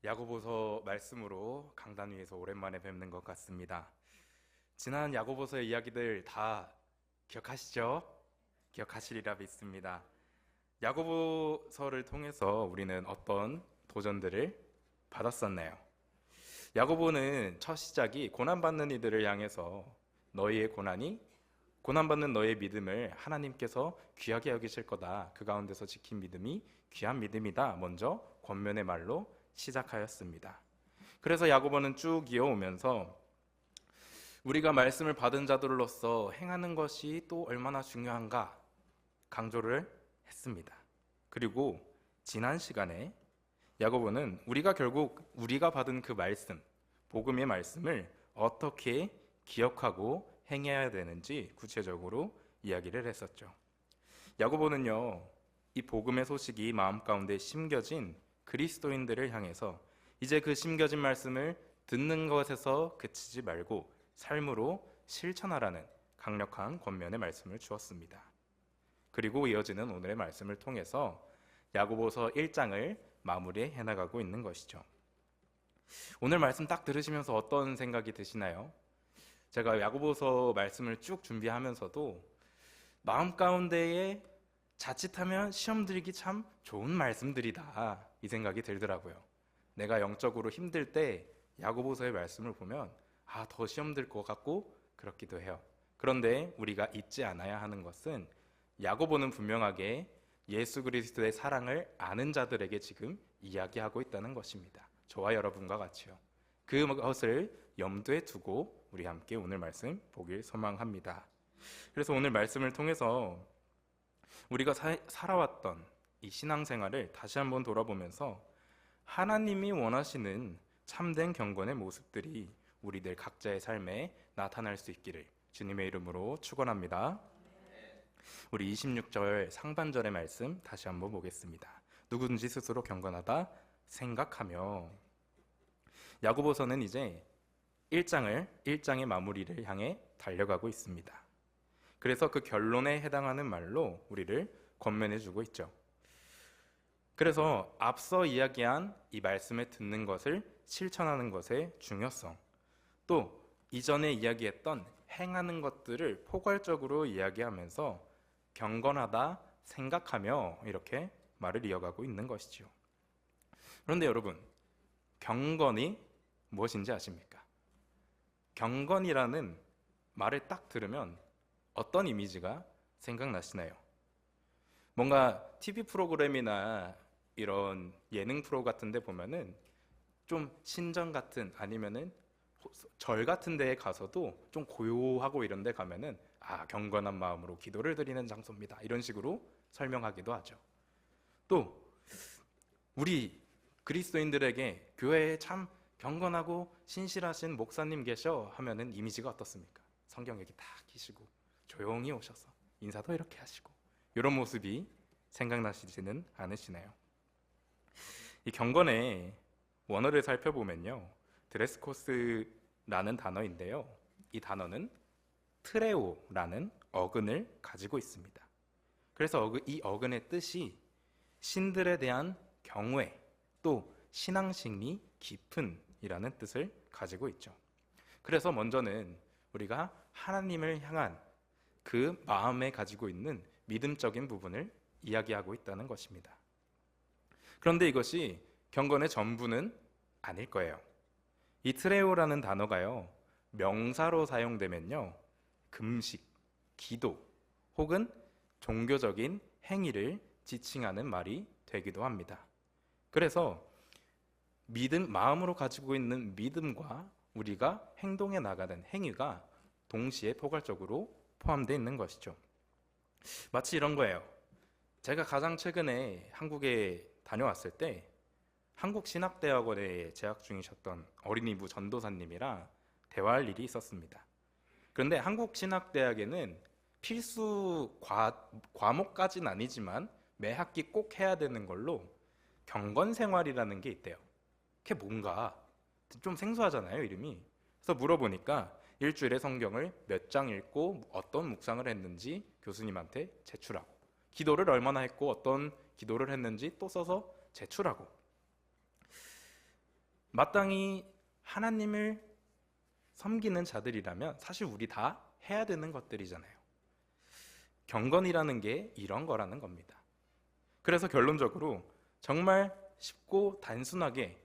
야고보서 말씀으로 강단 위에서 오랜만에 뵙는 것 같습니다. 지난 야고보서의 이야기들 다 기억하시죠? 기억하시리라 믿습니다. 야고보서를 통해서 우리는 어떤 도전들을 받았었나요? 야고보는 첫 시작이 고난받는 이들을 향해서 너희의 고난받는 너희의 믿음을 하나님께서 귀하게 여기실 거다. 그 가운데서 지킨 믿음이 귀한 믿음이다. 먼저 권면의 말로 시작하였습니다. 그래서 야고보는 쭉 이어오면서 우리가 말씀을 받은 자들로서 행하는 것이 또 얼마나 중요한가 강조를 했습니다. 그리고 지난 시간에 야고보는 우리가 받은 그 말씀, 복음의 말씀을 어떻게 기억하고 행해야 되는지 구체적으로 이야기를 했었죠. 야고보는요, 이 복음의 소식이 마음 가운데 심겨진 그리스도인들을 향해서 이제 그 심겨진 말씀을 듣는 것에서 그치지 말고 삶으로 실천하라는 강력한 권면의 말씀을 주었습니다. 그리고 이어지는 오늘의 말씀을 통해서 야고보서 1장을 마무리해 나가고 있는 것이죠. 오늘 말씀 딱 들으시면서 어떤 생각이 드시나요? 제가 야고보서 말씀을 쭉 준비하면서도 마음 가운데에 자칫하면 시험 들기 참 좋은 말씀들이다 이 생각이 들더라고요. 내가 영적으로 힘들 때 야고보서의 말씀을 보면 더 시험 들 것 같고 그렇기도 해요. 그런데 우리가 잊지 않아야 하는 것은 야고보는 분명하게 예수 그리스도의 사랑을 아는 자들에게 지금 이야기하고 있다는 것입니다. 저와 여러분과 같이요. 그것을 염두에 두고 우리 함께 오늘 말씀 보길 소망합니다. 그래서 오늘 말씀을 통해서 우리가 살아왔던 이 신앙생활을 다시 한번 돌아보면서 하나님이 원하시는 참된 경건의 모습들이 우리들 각자의 삶에 나타날 수 있기를 주님의 이름으로 축원합니다. 우리 26절 상반절의 말씀 다시 한번 보겠습니다. 누구든지 스스로 경건하다 생각하며. 야고보서는 이제 1장의 마무리를 향해 달려가고 있습니다. 그래서 그 결론에 해당하는 말로 우리를 권면해주고 있죠. 그래서 앞서 이야기한 이 말씀을 듣는 것을 실천하는 것의 중요성, 또 이전에 이야기했던 행하는 것들을 포괄적으로 이야기하면서 경건하다 생각하며 이렇게 말을 이어가고 있는 것이죠. 그런데 여러분, 경건이 무엇인지 아십니까? 경건이라는 말을 딱 들으면 어떤 이미지가 생각나시나요? 뭔가 TV 프로그램이나 이런 예능 프로 같은 데 보면은 좀 신전 같은 아니면은 절 같은 데에 가서도 좀 고요하고 이런 데 가면은 경건한 마음으로 기도를 드리는 장소입니다. 이런 식으로 설명하기도 하죠. 또 우리 그리스도인들에게 교회에 참 경건하고 신실하신 목사님 계셔 하면은 이미지가 어떻습니까? 성경 얘기 딱 키시고 조용히 오셔서 인사도 이렇게 하시고 이런 모습이 생각나시지는 않으시나요? 이 경건의 원어를 살펴보면요, 드레스 코스라는 단어인데요, 이 단어는 트레오라는 어근을 가지고 있습니다. 그래서 이 어근의 뜻이 신들에 대한 경외, 또 신앙심이 깊은 이라는 뜻을 가지고 있죠. 그래서 먼저는 우리가 하나님을 향한 그 마음에 가지고 있는 믿음적인 부분을 이야기하고 있다는 것입니다. 그런데 이것이 경건의 전부는 아닐 거예요. 이 트레오라는 단어가요, 명사로 사용되면요, 금식, 기도 혹은 종교적인 행위를 지칭하는 말이 되기도 합니다. 그래서 마음으로 가지고 있는 믿음과 우리가 행동해 나가는 행위가 동시에 포괄적으로 포함되어 있는 것이죠. 마치 이런 거예요. 제가 가장 최근에 한국에 다녀왔을 때 한국신학대학원에 재학 중이셨던 어린이부 전도사님이랑 대화할 일이 있었습니다. 그런데 한국신학대학에는 필수 과목까지는 아니지만 매 학기 꼭 해야 되는 걸로 경건생활이라는 게 있대요. 그게 뭔가 좀 생소하잖아요, 이름이. 그래서 물어보니까 일주일에 성경을 몇 장 읽고 어떤 묵상을 했는지 교수님한테 제출하고, 기도를 얼마나 했고 어떤 기도를 했는지 또 써서 제출하고, 마땅히 하나님을 섬기는 자들이라면 사실 우리 다 해야 되는 것들이잖아요. 경건이라는 게 이런 거라는 겁니다. 그래서 결론적으로 정말 쉽고 단순하게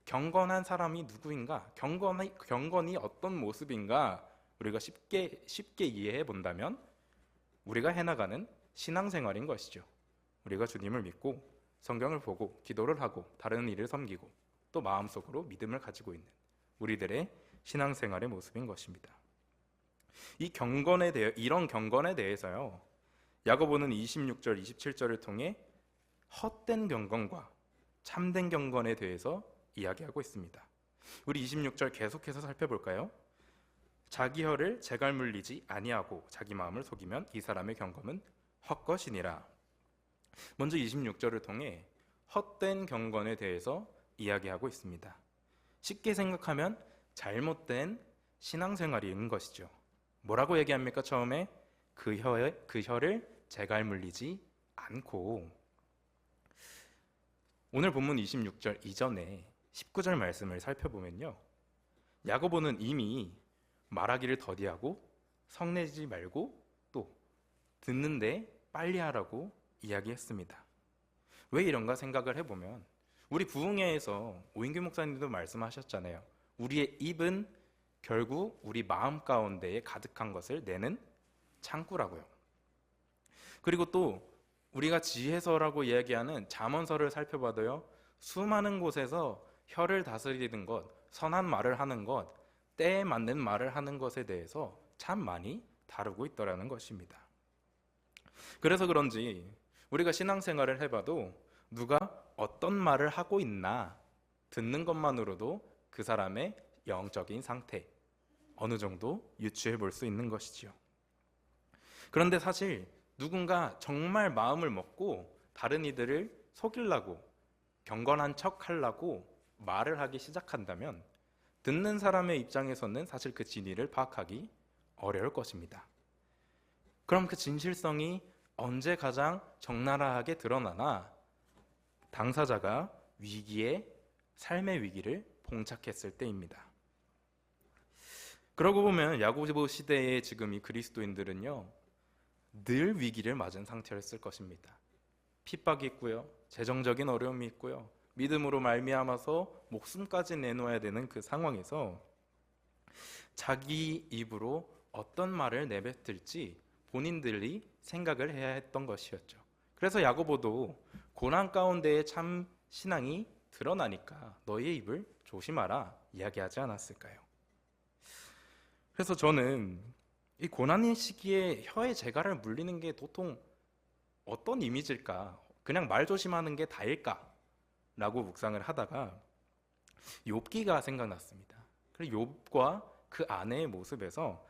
경건한 사람이 누구인가, 경건이 어떤 모습인가 우리가 쉽게 이해해 본다면 우리가 해나가는 신앙생활인 것이죠. 우리가 주님을 믿고 성경을 보고 기도를 하고 다른 일을 섬기고 또 마음속으로 믿음을 가지고 있는 우리들의 신앙생활의 모습인 것입니다. 이런 경건에 대해서요, 야고보는 26절, 27절을 통해 헛된 경건과 참된 경건에 대해서 이야기하고 있습니다. 우리 26절 계속해서 살펴볼까요? 자기 혀를 재갈 물리지 아니하고 자기 마음을 속이면 이 사람의 경건은 헛것이니라. 먼저 26절을 통해 헛된 경건에 대해서 이야기하고 있습니다. 쉽게 생각하면 잘못된 신앙생활인 것이죠. 뭐라고 얘기합니까? 처음에 그 혀를 재갈 물리지 않고. 오늘 본문 26절 이전에 19절 말씀을 살펴보면요, 야고보는 이미 말하기를 더디하고 성내지 말고 또 듣는데 빨리 하라고 이야기했습니다. 왜 이런가 생각을 해보면 우리 부흥회에서 오인규 목사님도 말씀하셨잖아요. 우리의 입은 결국 우리 마음 가운데에 가득한 것을 내는 창구라고요. 그리고 또 우리가 지혜서라고 이야기하는 잠언서를 살펴봐도요, 수많은 곳에서 혀를 다스리는 것, 선한 말을 하는 것, 때에 맞는 말을 하는 것에 대해서 참 많이 다루고 있더라는 것입니다. 그래서 그런지 우리가 신앙생활을 해봐도 누가 어떤 말을 하고 있나 듣는 것만으로도 그 사람의 영적인 상태 어느 정도 유추해 볼 수 있는 것이지요. 그런데 사실 누군가 정말 마음을 먹고 다른 이들을 속이려고 경건한 척 하려고 말을 하기 시작한다면 듣는 사람의 입장에서는 사실 그 진위를 파악하기 어려울 것입니다. 그럼 그 진실성이 언제 가장 적나라하게 드러나나? 당사자가 삶의 위기를 봉착했을 때입니다. 그러고 보면 야고보 시대의 지금 이 그리스도인들은요, 늘 위기를 맞은 상태였을 것입니다. 핍박이 있고요, 재정적인 어려움이 있고요, 믿음으로 말미암아서 목숨까지 내놓아야 되는 그 상황에서 자기 입으로 어떤 말을 내뱉을지 본인들이 생각을 해야 했던 것이었죠. 그래서 야고보도 고난 가운데에 참 신앙이 드러나니까 너희의 입을 조심하라 이야기하지 않았을까요? 그래서 저는 이 고난의 시기에 혀의 재갈을 물리는 게 도통 어떤 이미지일까? 그냥 말 조심하는 게 다일까? 라고 묵상을 하다가 욥기가 생각났습니다. 그리고 욥과 그 아내의 모습에서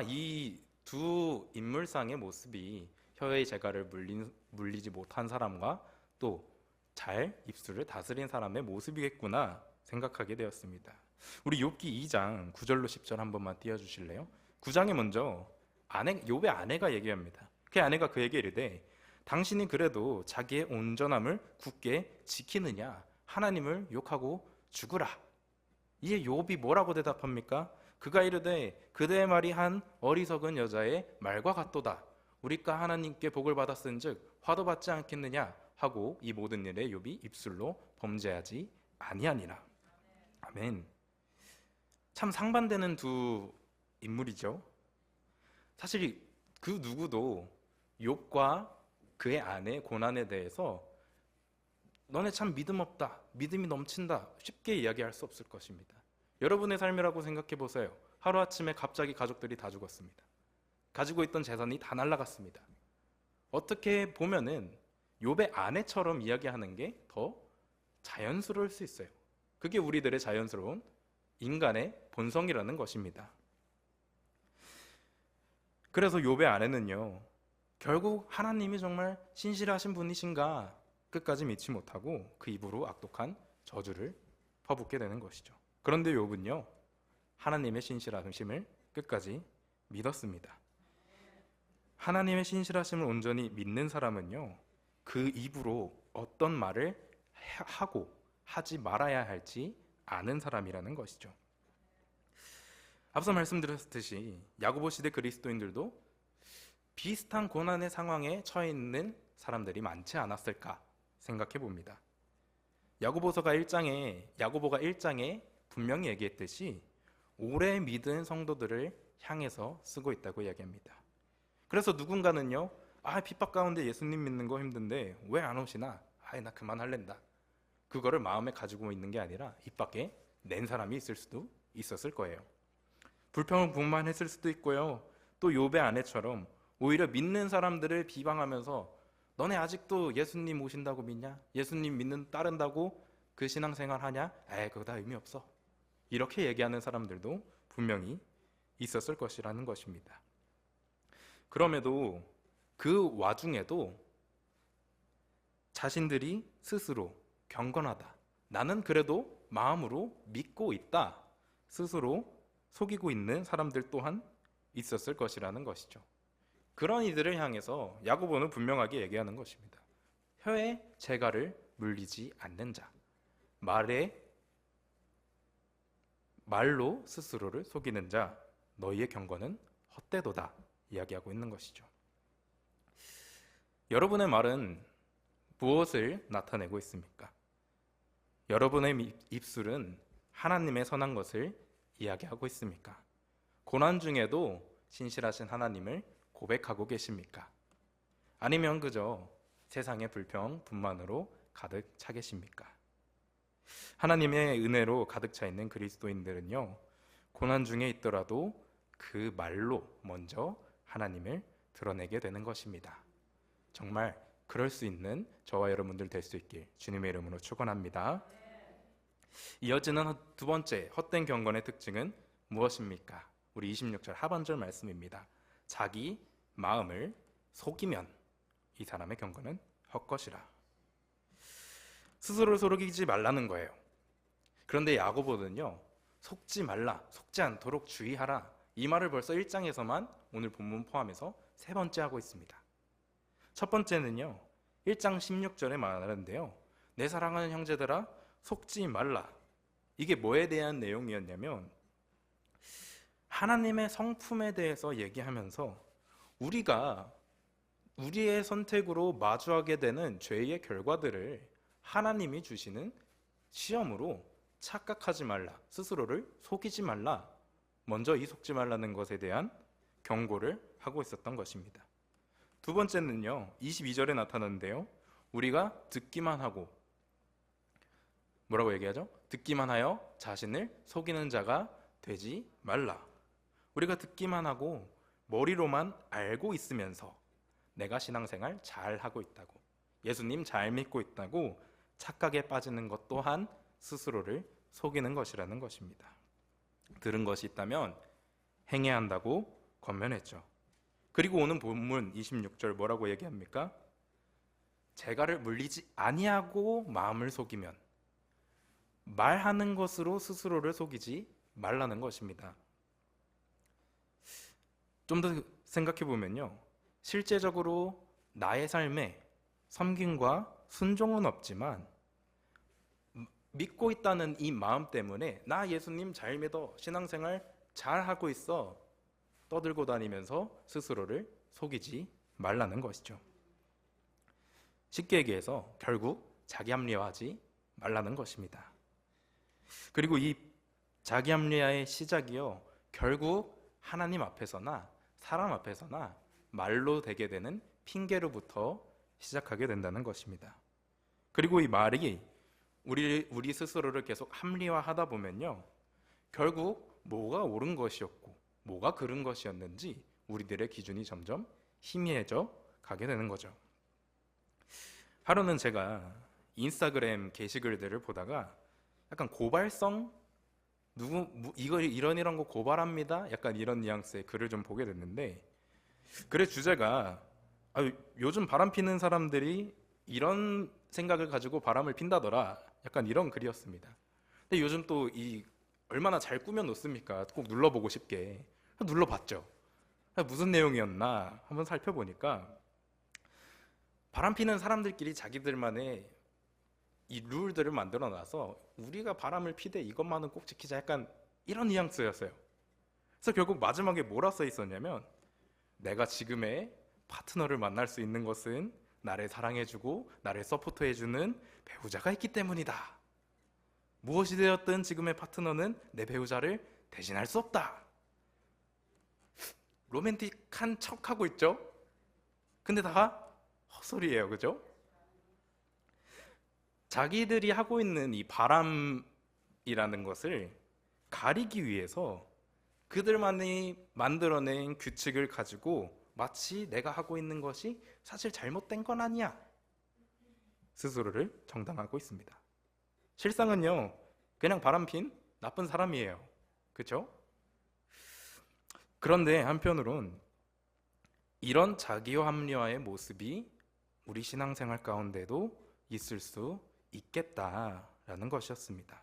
이 두 인물상의 모습이 혀의 재갈을 물리지 못한 사람과 또 잘 입술을 다스린 사람의 모습이겠구나 생각하게 되었습니다. 우리 욥기 2장 9절로 10절 한 번만 띄워주실래요? 9장에 먼저 욥의 아내가 얘기합니다. 그 아내가 그에게 이르되 당신이 그래도 자기의 온전함을 굳게 지키느냐? 하나님을 욕하고 죽으라. 이에 욥이 뭐라고 대답합니까? 그가 이르되 그대의 말이 한 어리석은 여자의 말과 같도다. 우리가 하나님께 복을 받았은즉 화도 받지 않겠느냐 하고 이 모든 일에 욥이 입술로 범죄하지 아니하니라. 아멘. 참 상반되는 두 인물이죠. 사실 그 누구도 욥과 그의 아내의 고난에 대해서 너네 참 믿음 없다, 믿음이 넘친다 쉽게 이야기할 수 없을 것입니다. 여러분의 삶이라고 생각해 보세요. 하루아침에 갑자기 가족들이 다 죽었습니다. 가지고 있던 재산이 다 날아갔습니다. 어떻게 보면은 욥의 아내처럼 이야기하는 게 더 자연스러울 수 있어요. 그게 우리들의 자연스러운 인간의 본성이라는 것입니다. 그래서 욥의 아내는요, 결국 하나님이 정말 신실하신 분이신가 끝까지 믿지 못하고 그 입으로 악독한 저주를 퍼붓게 되는 것이죠. 그런데 욥은요, 하나님의 신실하심을 끝까지 믿었습니다. 하나님의 신실하심을 온전히 믿는 사람은요, 그 입으로 어떤 말을 하고 하지 말아야 할지 않은 사람이라는 것이죠. 앞서 말씀드렸듯이 야고보 시대 그리스도인들도 비슷한 고난의 상황에 처해 있는 사람들이 많지 않았을까 생각해 봅니다. 야고보가 1장에 분명히 얘기했듯이 오래 믿은 성도들을 향해서 쓰고 있다고 이야기합니다. 그래서 누군가는요, 핍박 가운데 예수님 믿는 거 힘든데 왜 안 오시나? 나 그만할랜다. 그거를 마음에 가지고 있는 게 아니라 입 밖에 낸 사람이 있을 수도 있었을 거예요. 불평을 분만했을 수도 있고요. 또 욥의 아내처럼 오히려 믿는 사람들을 비방하면서 너네 아직도 예수님 오신다고 믿냐? 예수님 따른다고 그 신앙생활 하냐? 그거 다 의미 없어. 이렇게 얘기하는 사람들도 분명히 있었을 것이라는 것입니다. 그럼에도 그 와중에도 자신들이 스스로 경건하다, 나는 그래도 마음으로 믿고 있다, 스스로 속이고 있는 사람들 또한 있었을 것이라는 것이죠. 그런 이들을 향해서 야고보는 분명하게 얘기하는 것입니다. 혀에 재갈을 물리지 않는 자, 말로 스스로를 속이는 자, 너희의 경건은 헛되도다 이야기하고 있는 것이죠. 여러분의 말은 무엇을 나타내고 있습니까? 여러분의 입술은 하나님의 선한 것을 이야기하고 있습니까? 고난 중에도 신실하신 하나님을 고백하고 계십니까? 아니면 그저 세상의 불평, 분만으로 가득 차 계십니까? 하나님의 은혜로 가득 차 있는 그리스도인들은요, 고난 중에 있더라도 그 말로 먼저 하나님을 드러내게 되는 것입니다. 정말 그럴 수 있는 저와 여러분들 될 수 있길 주님의 이름으로 축원합니다. 이어지는 두 번째 헛된 경건의 특징은 무엇입니까? 우리 26절 하반절 말씀입니다. 자기 마음을 속이면 이 사람의 경건은 헛것이라. 스스로를 속이지 말라는 거예요. 그런데 야고보는요, 속지 말라, 속지 않도록 주의하라, 이 말을 벌써 1장에서만 오늘 본문 포함해서 세 번째 하고 있습니다. 첫 번째는요, 1장 16절에 말하는데요, 내 사랑하는 형제들아 속지 말라. 이게 뭐에 대한 내용이었냐면 하나님의 성품에 대해서 얘기하면서 우리가 우리의 선택으로 마주하게 되는 죄의 결과들을 하나님이 주시는 시험으로 착각하지 말라, 스스로를 속이지 말라, 먼저 이 속지 말라는 것에 대한 경고를 하고 있었던 것입니다. 두 번째는요, 22절에 나타나는데요, 우리가 듣기만 하고, 뭐라고 얘기하죠? 듣기만 하여 자신을 속이는 자가 되지 말라. 우리가 듣기만 하고 머리로만 알고 있으면서 내가 신앙생활 잘 하고 있다고, 예수님 잘 믿고 있다고 착각에 빠지는 것 또한 스스로를 속이는 것이라는 것입니다. 들은 것이 있다면 행해야 한다고 권면했죠. 그리고 오는 본문 26절 뭐라고 얘기합니까? 재갈을 물리지 아니하고 마음을 속이면, 말하는 것으로 스스로를 속이지 말라는 것입니다. 좀 더 생각해 보면요, 실제적으로 나의 삶에 섬김과 순종은 없지만 믿고 있다는 이 마음 때문에 나 예수님 잘 믿어, 신앙생활 잘 하고 있어 떠들고 다니면서 스스로를 속이지 말라는 것이죠. 쉽게 얘기해서 결국 자기 합리화하지 말라는 것입니다. 그리고 이 자기 합리화의 시작이요, 결국 하나님 앞에서나 사람 앞에서나 말로 되게 되는 핑계로부터 시작하게 된다는 것입니다. 그리고 이 말이 우리 스스로를 계속 합리화하다 보면요, 결국 뭐가 옳은 것이었고 뭐가 그른 것이었는지 우리들의 기준이 점점 희미해져 가게 되는 거죠. 하루는 제가 인스타그램 게시글들을 보다가 약간 고발성, 이런 거 고발합니다, 약간 이런 뉘앙스의 글을 좀 보게 됐는데, 글의 주제가 요즘 바람 피는 사람들이 이런 생각을 가지고 바람을 핀다더라, 약간 이런 글이었습니다. 근데 요즘 또 얼마나 잘 꾸며 놓습니까? 꼭 눌러보고 싶게 눌러봤죠. 무슨 내용이었나 한번 살펴보니까 바람 피는 사람들끼리 자기들만의 이 룰들을 만들어 놔서 우리가 바람을 피되 이것만은 꼭 지키자, 약간 이런 뉘앙스였어요. 그래서 결국 마지막에 뭐라 써 있었냐면, 내가 지금의 파트너를 만날 수 있는 것은 나를 사랑해주고 나를 서포트해주는 배우자가 있기 때문이다. 무엇이 되었든 지금의 파트너는 내 배우자를 대신할 수 없다. 로맨틱한 척하고 있죠? 근데 다 헛소리예요, 그죠? 자기들이 하고 있는 이 바람이라는 것을 가리기 위해서 그들만이 만들어낸 규칙을 가지고 마치 내가 하고 있는 것이 사실 잘못된 건 아니야, 스스로를 정당하고 있습니다. 실상은요, 그냥 바람핀 나쁜 사람이에요. 그렇죠? 그런데 한편으론 이런 자기와 합리화의 모습이 우리 신앙생활 가운데도 있을 수 있겠다라는 것이었습니다.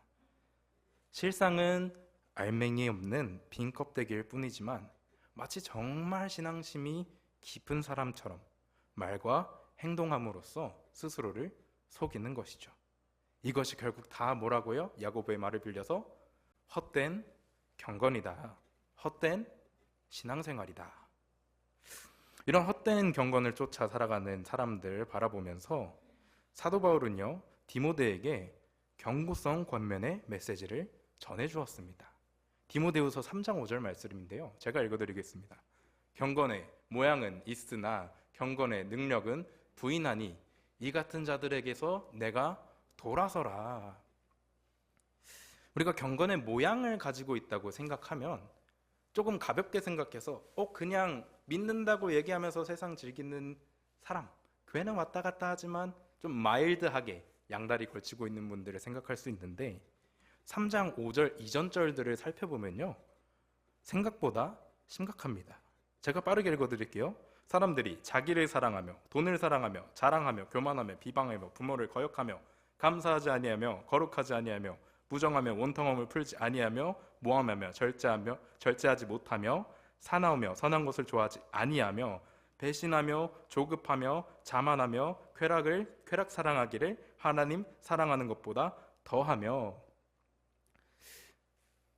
실상은 알맹이 없는 빈 껍데기일 뿐이지만 마치 정말 신앙심이 깊은 사람처럼 말과 행동함으로써 스스로를 속이는 것이죠. 이것이 결국 다 뭐라고요? 야고보의 말을 빌려서 헛된 경건이다, 헛된 신앙생활이다. 이런 헛된 경건을 쫓아 살아가는 사람들 바라보면서 사도 바울은요, 디모데에게 경고성 권면의 메시지를 전해주었습니다. 디모데후서 3장 5절 말씀인데요, 제가 읽어드리겠습니다. 경건의 모양은 있으나 경건의 능력은 부인하니 이 같은 자들에게서 내가 돌아서라. 우리가 경건의 모양을 가지고 있다고 생각하면 조금 가볍게 생각해서 그냥 믿는다고 얘기하면서 세상 즐기는 사람, 교회는 왔다 갔다 하지만 좀 마일드하게 양다리 걸치고 있는 분들을 생각할 수 있는데, 3장 5절 이전 절들을 살펴보면요, 생각보다 심각합니다. 제가 빠르게 읽어드릴게요. 사람들이 자기를 사랑하며 돈을 사랑하며 자랑하며 교만하며 비방하며 부모를 거역하며 감사하지 아니하며 거룩하지 아니하며 무정하며 원통함을 풀지 아니하며 모함하며 절제하지 못하며 사나우며 선한 것을 좋아하지 아니하며 배신하며 조급하며 자만하며 쾌락 사랑하기를 하나님 사랑하는 것보다 더하며.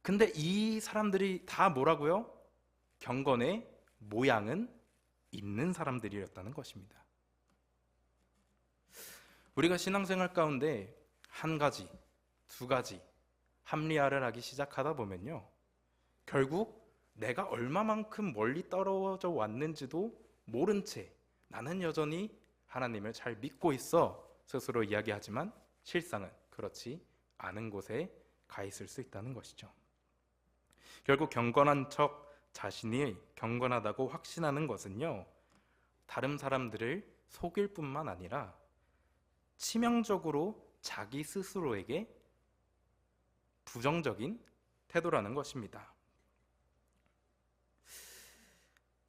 근데 이 사람들이 다 뭐라고요? 경건의 모양은 있는 사람들이었다는 것입니다. 우리가 신앙생활 가운데 한 가지, 두 가지 합리화를 하기 시작하다 보면요, 결국 내가 얼마만큼 멀리 떨어져 왔는지도 모른 채 나는 여전히 하나님을 잘 믿고 있어 스스로 이야기하지만 실상은 그렇지 않은 곳에 가 있을 수 있다는 것이죠. 결국 경건한 척 자신이 경건하다고 확신하는 것은요, 다른 사람들을 속일 뿐만 아니라 치명적으로 자기 스스로에게 부정적인 태도라는 것입니다.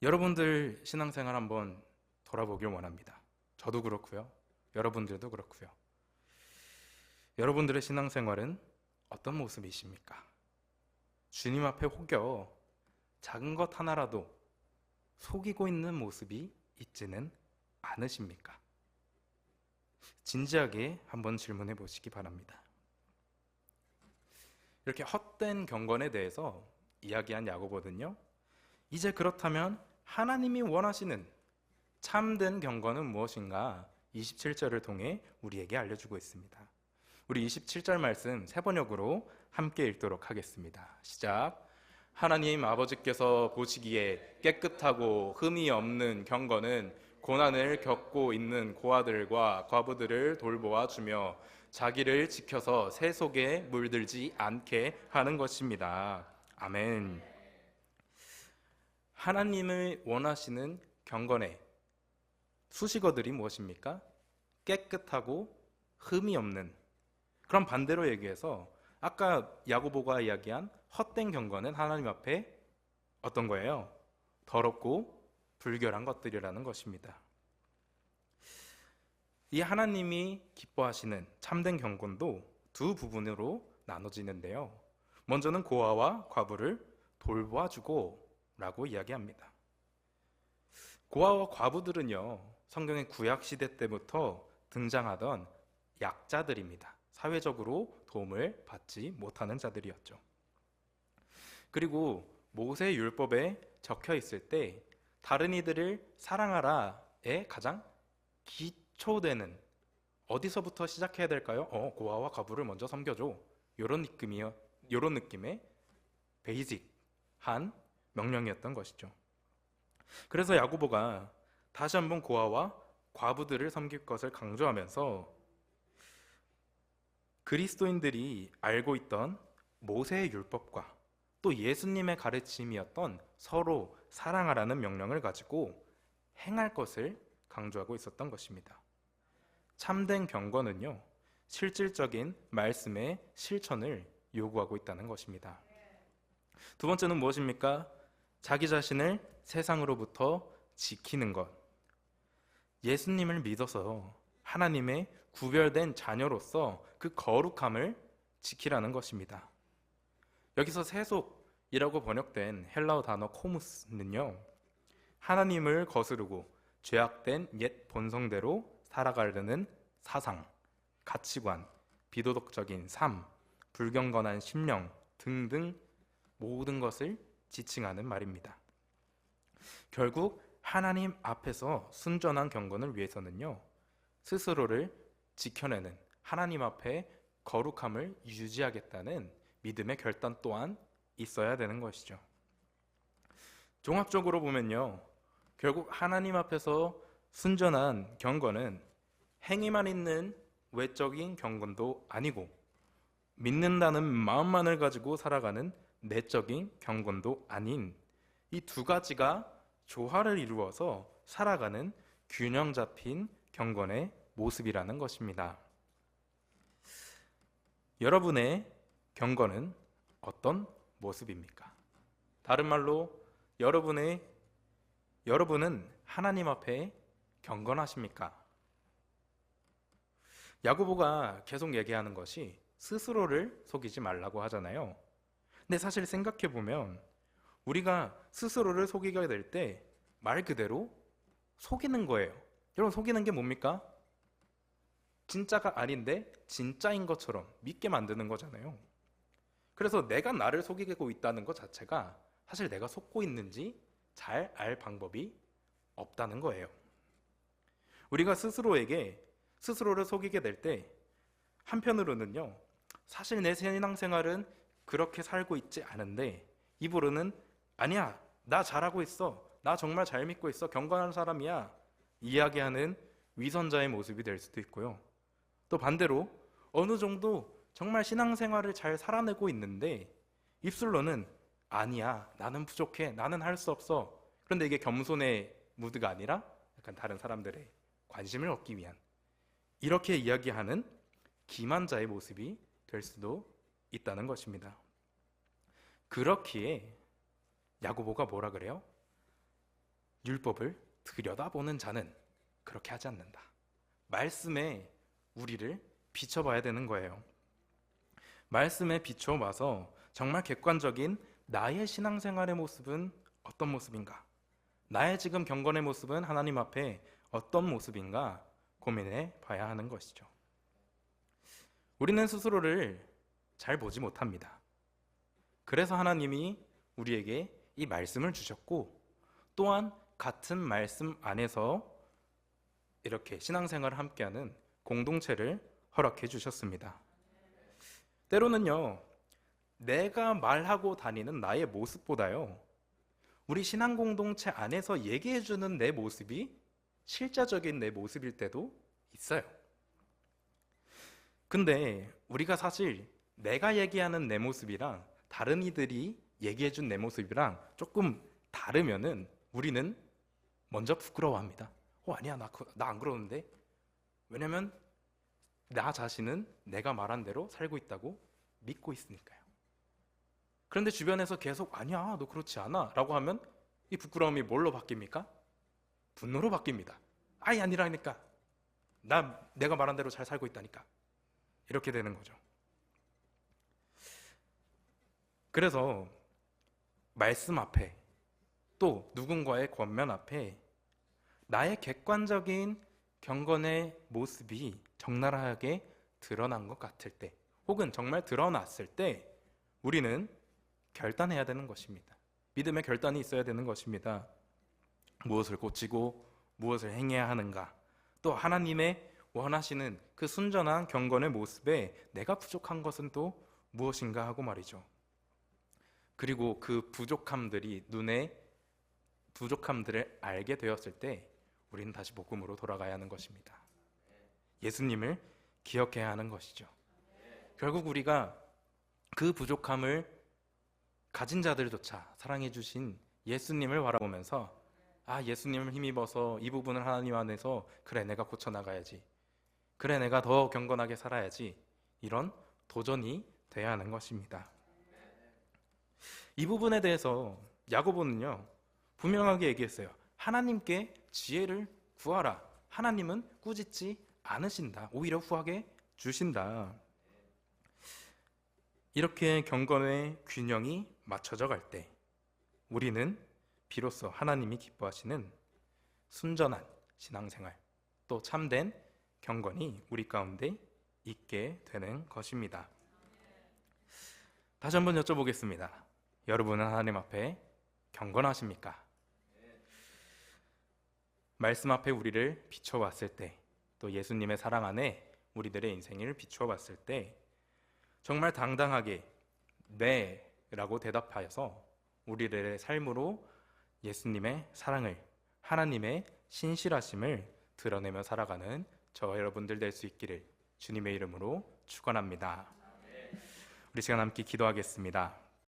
여러분들 신앙생활 한번 돌아보길 원합니다. 저도 그렇고요, 여러분들도 그렇고요. 여러분들의 신앙생활은 어떤 모습이십니까? 주님 앞에 혹여 작은 것 하나라도 속이고 있는 모습이 있지는 않으십니까? 진지하게 한번 질문해 보시기 바랍니다. 이렇게 헛된 경건에 대해서 이야기한 야고보는요, 이제 그렇다면 하나님이 원하시는 참된 경건은 무엇인가 27절을 통해 우리에게 알려주고 있습니다. 우리 27절 말씀 새 번역으로 함께 읽도록 하겠습니다. 시작. 하나님 아버지께서 보시기에 깨끗하고 흠이 없는 경건은 고난을 겪고 있는 고아들과 과부들을 돌보아 주며 자기를 지켜서 새 속에 물들지 않게 하는 것입니다. 아멘. 하나님을 원하시는 경건의 수식어들이 무엇입니까? 깨끗하고 흠이 없는. 그럼 반대로 얘기해서 아까 야고보가 이야기한 헛된 경건은 하나님 앞에 어떤 거예요? 더럽고 불결한 것들이라는 것입니다. 이 하나님이 기뻐하시는 참된 경건도 두 부분으로 나눠지는데요, 먼저는 고아와 과부를 돌보아주고 라고 이야기합니다. 고아와 과부들은요, 성경의 구약시대 때부터 등장하던 약자들입니다. 사회적으로 도움을 받지 못하는 자들이었죠. 그리고 모세 율법에 적혀 있을 때 다른 이들을 사랑하라의 가장 기초되는, 어디서부터 시작해야 될까요? 고아와 과부를 먼저 섬겨줘. 이런 느낌이요. 이런 느낌의 베이직한 명령이었던 것이죠. 그래서 야고보가 다시 한번 고아와 과부들을 섬길 것을 강조하면서 그리스도인들이 알고 있던 모세의 율법과 또 예수님의 가르침이었던 서로 사랑하라는 명령을 가지고 행할 것을 강조하고 있었던 것입니다. 참된 경건은요, 실질적인 말씀의 실천을 요구하고 있다는 것입니다. 두 번째는 무엇입니까? 자기 자신을 세상으로부터 지키는 것. 예수님을 믿어서 하나님의 구별된 자녀로서 그 거룩함을 지키라는 것입니다. 여기서 세속이라고 번역된 헬라어 단어 코무스는요, 하나님을 거스르고 죄악된 옛 본성대로 살아가려는 사상, 가치관, 비도덕적인 삶, 불경건한 심령 등등 모든 것을 지칭하는 말입니다. 결국 하나님 앞에서 순전한 경건을 위해서는요, 스스로를 지켜내는 하나님 앞에 거룩함을 유지하겠다는 믿음의 결단 또한 있어야 되는 것이죠. 종합적으로 보면요, 결국 하나님 앞에서 순전한 경건은 행위만 있는 외적인 경건도 아니고 믿는다는 마음만을 가지고 살아가는 내적인 경건도 아닌 이 두 가지가 조화를 이루어서 살아가는 균형 잡힌 경건의 모습이라는 것입니다. 여러분의 경건은 어떤 모습입니까? 다른 말로 여러분은 하나님 앞에 경건하십니까? 야고보가 계속 얘기하는 것이 스스로를 속이지 말라고 하잖아요. 근데 사실 생각해보면 우리가 스스로를 속이게 될 때 말 그대로 속이는 거예요. 여러분, 속이는 게 뭡니까? 진짜가 아닌데 진짜인 것처럼 믿게 만드는 거잖아요. 그래서 내가 나를 속이고 있다는 것 자체가 사실 내가 속고 있는지 잘 알 방법이 없다는 거예요. 우리가 스스로를 속이게 될 때 한편으로는요, 사실 내 신앙생활은 그렇게 살고 있지 않은데 입으로는 아니야, 나 잘하고 있어, 나 정말 잘 믿고 있어, 경건한 사람이야 이야기하는 위선자의 모습이 될 수도 있고요. 또 반대로 어느 정도 정말 신앙생활을 잘 살아내고 있는데 입술로는 아니야, 나는 부족해, 나는 할 수 없어. 그런데 이게 겸손의 무드가 아니라 약간 다른 사람들의 관심을 얻기 위한, 이렇게 이야기하는 기만자의 모습이 될 수도 있다는 것입니다. 그렇기에 야고보가 뭐라 그래요? 율법을 들여다보는 자는 그렇게 하지 않는다. 말씀에 우리를 비춰봐야 되는 거예요. 말씀에 비춰봐서 정말 객관적인 나의 신앙생활의 모습은 어떤 모습인가? 나의 지금 경건의 모습은 하나님 앞에 어떤 모습인가 고민해 봐야 하는 것이죠. 우리는 스스로를 잘 보지 못합니다. 그래서 하나님이 우리에게 이 말씀을 주셨고, 또한 같은 말씀 안에서 이렇게 신앙생활을 함께하는 공동체를 허락해 주셨습니다. 때로는요, 내가 말하고 다니는 나의 모습보다요, 우리 신앙 공동체 안에서 얘기해 주는 내 모습이 실제적인 내 모습일 때도 있어요. 근데 우리가 사실 내가 얘기하는 내 모습이랑 다른 이들이 얘기해 준 내 모습이랑 조금 다르면은 우리는 먼저 부끄러워합니다. 아니야, 나 안 그러는데. 왜냐면 나 자신은 내가 말한 대로 살고 있다고 믿고 있으니까요. 그런데 주변에서 계속 아니야, 너 그렇지 않아 라고 하면 이 부끄러움이 뭘로 바뀝니까? 분노로 바뀝니다. 아니라니까. 내가 말한 대로 잘 살고 있다니까. 이렇게 되는 거죠. 그래서 말씀 앞에 또 누군가의 권면 앞에 나의 객관적인 경건의 모습이 적나라하게 드러난 것 같을 때, 혹은 정말 드러났을 때 우리는 결단해야 되는 것입니다. 믿음의 결단이 있어야 되는 것입니다. 무엇을 고치고 무엇을 행해야 하는가, 또 하나님의 원하시는 그 순전한 경건의 모습에 내가 부족한 것은 또 무엇인가 하고 말이죠. 그리고 그 부족함들이 눈에 부족함들을 알게 되었을 때 우리는 다시 복음으로 돌아가야 하는 것입니다. 예수님을 기억해야 하는 것이죠. 결국 우리가 그 부족함을 가진 자들조차 사랑해 주신 예수님을 바라보면서 예수님을 힘입어서 이 부분을 하나님 안에서 그래 내가 고쳐나가야지, 그래 내가 더 경건하게 살아야지, 이런 도전이 돼야 하는 것입니다. 이 부분에 대해서 야고보는요 분명하게 얘기했어요. 하나님께 지혜를 구하라. 하나님은 꾸짖지 않으신다. 오히려 후하게 주신다. 이렇게 경건의 균형이 맞춰져 갈 때 우리는 비로소 하나님이 기뻐하시는 순전한 신앙생활, 또 참된 경건이 우리 가운데 있게 되는 것입니다. 다시 한번 여쭤보겠습니다. 여러분은 하나님 앞에 경건하십니까? 말씀 앞에 우리를 비춰봤을 때, 또 예수님의 사랑 안에 우리들의 인생을 비추어봤을 때 정말 당당하게 네 라고 대답하여서 우리들의 삶으로 예수님의 사랑을, 하나님의 신실하심을 드러내며 살아가는 저와 여러분들 될 수 있기를 주님의 이름으로 축원합니다. 우리 시간 함께 기도하겠습니다.